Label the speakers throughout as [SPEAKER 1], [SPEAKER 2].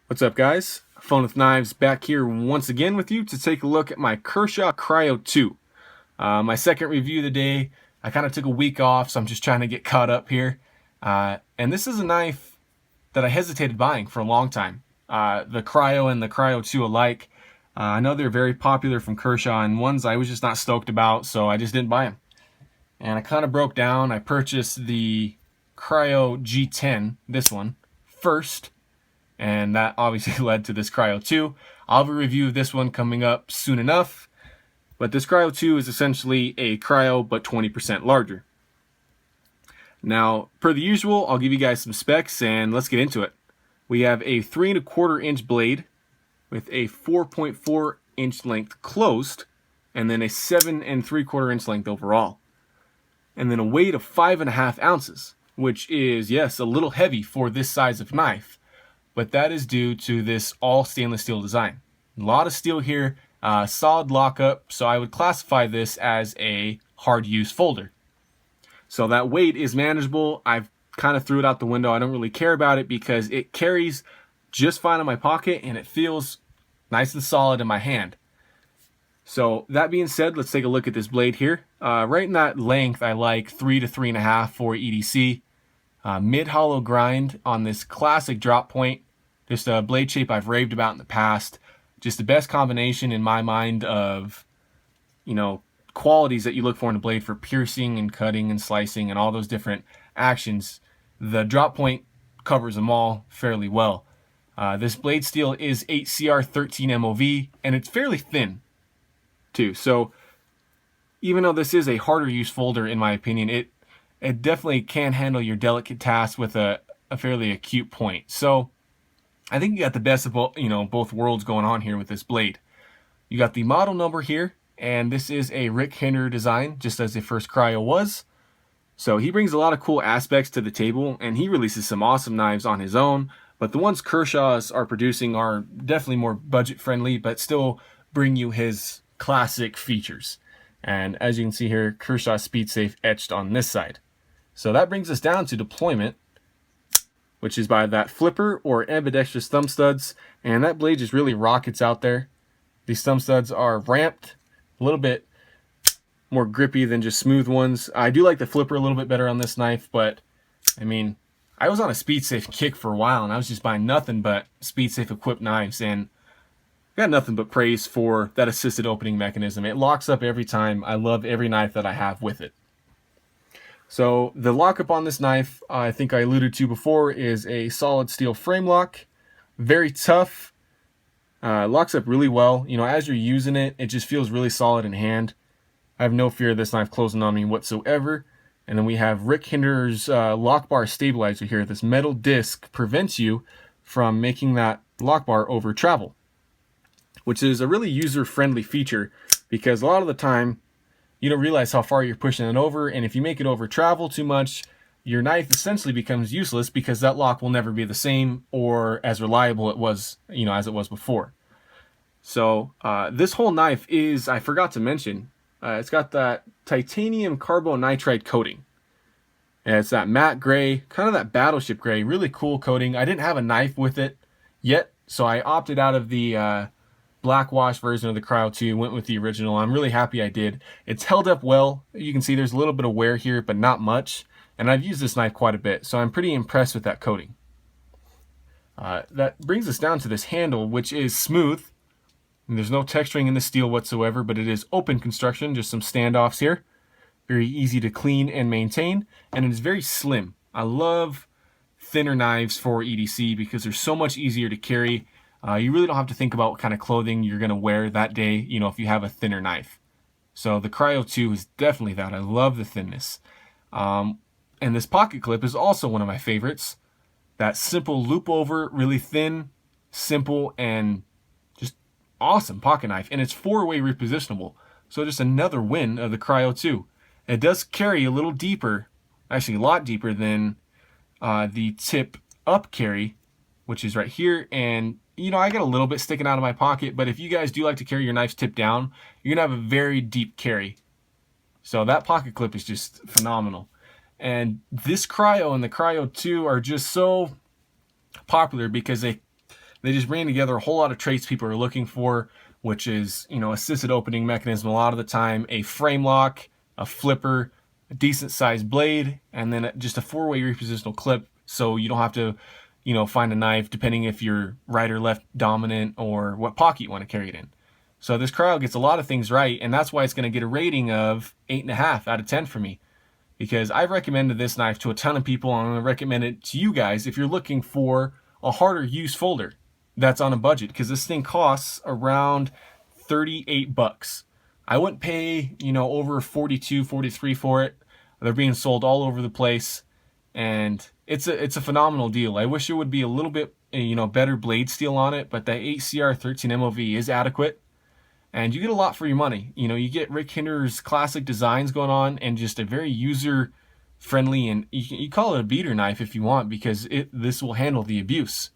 [SPEAKER 1] What's up, guys? Fun with Knives back here once again with you to take a look at my Kershaw Cryo II. My second review of the day. I kind of took a week off, so I'm just trying to get caught up here. And this is a knife that I hesitated buying for a long time. The Cryo and the Cryo II alike. I know they're very popular from Kershaw, and ones I was just not stoked about, so I just didn't buy them. And I kind of broke down. I purchased the Cryo G10, this one, first. And that obviously led to this Cryo 2. I'll have a review of this one coming up soon enough. But this Cryo 2 is essentially a Cryo, but 20% larger. Now, per the usual, I'll give you guys some specs and let's get into it. We have a 3¼ inch blade with a 4.4 inch length closed, and then a 7¾ inch length overall. And then a weight of 5.5 ounces, which is, yes, a little heavy for this size of knife. But that is due to this all stainless steel design. A lot of steel here, solid lockup, so I would classify this as a hard use folder. So that weight is manageable. I've kind of threw it out the window. I don't really care about it because it carries just fine in my pocket and it feels nice and solid in my hand. So that being said, let's take a look at this blade here. Right in that length, I like 3 to 3.5 for EDC. Mid-hollow grind on this classic drop point. Just a blade shape I've raved about in the past. Just the best combination in my mind of, qualities that you look for in a blade for piercing and cutting and slicing and all those different actions. The drop point covers them all fairly well. This blade steel is 8CR13 MOV, and it's fairly thin, too. So even though this is a harder use folder, in my opinion, it definitely can handle your delicate tasks with a fairly acute point. So I think you got the best of both worlds going on here with this blade. You got the model number here, and this is a Rick Hinderer design, just as the first Cryo was. So he brings a lot of cool aspects to the table, and he releases some awesome knives on his own. But the ones Kershaw's are producing are definitely more budget friendly, but still bring you his classic features. And as you can see here, Kershaw Speed Safe etched on this side. So that brings us down to deployment, which is by that flipper or ambidextrous thumb studs, and that blade just really rockets out there. These thumb studs are ramped, a little bit more grippy than just smooth ones. I do like the flipper a little bit better on this knife, but I mean, I was on a Speed Safe kick for a while, and I was just buying nothing but Speed Safe equipped knives, and I got nothing but praise for that assisted opening mechanism. It locks up every time. I love every knife that I have with it. So the lockup on this knife, I think I alluded to before, is a solid steel frame lock. Very tough. Locks up really well. As you're using it, it just feels really solid in hand. I have no fear of this knife closing on me whatsoever. And then we have Rick Hinderer's lock bar stabilizer here. This metal disc prevents you from making that lock bar over travel, which is a really user-friendly feature because a lot of the time, you don't realize how far you're pushing it over, and if you make it over travel too much, your knife essentially becomes useless because that lock will never be the same or as reliable as it was before. So this whole knife is, I forgot to mention, it's got that titanium carbonitride coating. And it's that matte gray, kind of that battleship gray, really cool coating. I didn't have a knife with it yet, so I opted out of the black wash version of the Cryo 2, went with the original. I'm really happy I did. It's held up well. You can see there's a little bit of wear here, but not much. And I've used this knife quite a bit, so I'm pretty impressed with that coating. That brings us down to this handle, which is smooth. And there's no texturing in the steel whatsoever, but it is open construction, just some standoffs here. Very easy to clean and maintain, and it is very slim. I love thinner knives for EDC because they're so much easier to carry. You really don't have to think about what kind of clothing you're going to wear that day, if you have a thinner knife. So the Cryo 2 is definitely that. I love the thinness. And this pocket clip is also one of my favorites. That simple loop over, really thin, simple, and just awesome pocket knife. And it's 4-way repositionable. So just another win of the Cryo 2. It does carry a little deeper, actually a lot deeper than the tip up carry, which is right here. And I got a little bit sticking out of my pocket, but if you guys do like to carry your knives tipped down, you're going to have a very deep carry. So that pocket clip is just phenomenal. And this Cryo and the Cryo 2 are just so popular because they They just bring together a whole lot of traits people are looking for, which is, assisted opening mechanism a lot of the time, a frame lock, a flipper, a decent sized blade, and then just a 4-way repositional clip, so you don't have to, find a knife depending if you're right or left dominant or what pocket you want to carry it in. So this cryo gets a lot of things right, and that's why it's going to get a rating of 8.5 out of 10 for me. Because I've recommended this knife to a ton of people, and I'm going to recommend it to you guys if you're looking for a harder use folder that's on a budget, because this thing costs around 38 bucks. I wouldn't pay, over 42, 43 for it. They're being sold all over the place, and it's a phenomenal deal. I wish it would be a little bit, better blade steel on it, but the 8CR13 MOV is adequate. And you get a lot for your money. You get Rick Hinderer's classic designs going on, and just a very user-friendly, and you call it a beater knife if you want, because this will handle the abuse.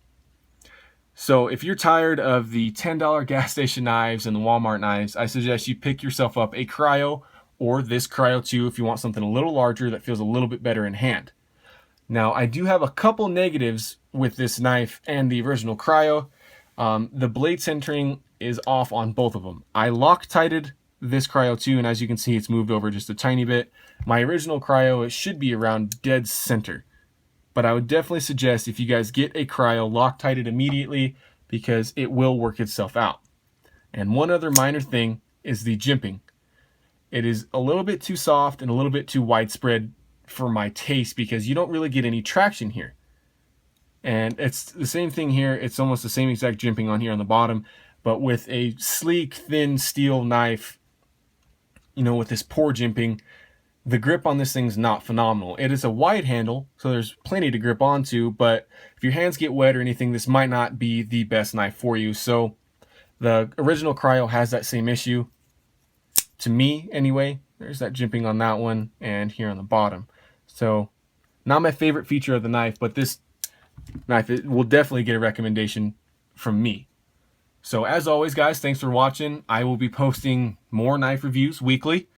[SPEAKER 1] So if you're tired of the $10 gas station knives and the Walmart knives, I suggest you pick yourself up a Cryo or this Cryo II if you want something a little larger that feels a little bit better in hand. Now, I do have a couple negatives with this knife and the original Cryo. The blade centering is off on both of them. I Loctited this Cryo II, and as you can see, it's moved over just a tiny bit. My original Cryo, it should be around dead center. But I would definitely suggest if you guys get a Cryo, Loctite it immediately, because it will work itself out. And one other minor thing is the jimping. It is a little bit too soft and a little bit too widespread for my taste, because you don't really get any traction here. And it's the same thing here. It's almost the same exact jimping on here on the bottom, but with a sleek, thin steel knife, with this poor jimping, the grip on this thing's not phenomenal. It is a wide handle, so there's plenty to grip onto, but if your hands get wet or anything, this might not be the best knife for you. So the original Cryo has that same issue, to me anyway. There's that jimping on that one and here on the bottom. So not my favorite feature of the knife, but this knife, it will definitely get a recommendation from me. So as always, guys, thanks for watching. I will be posting more knife reviews weekly.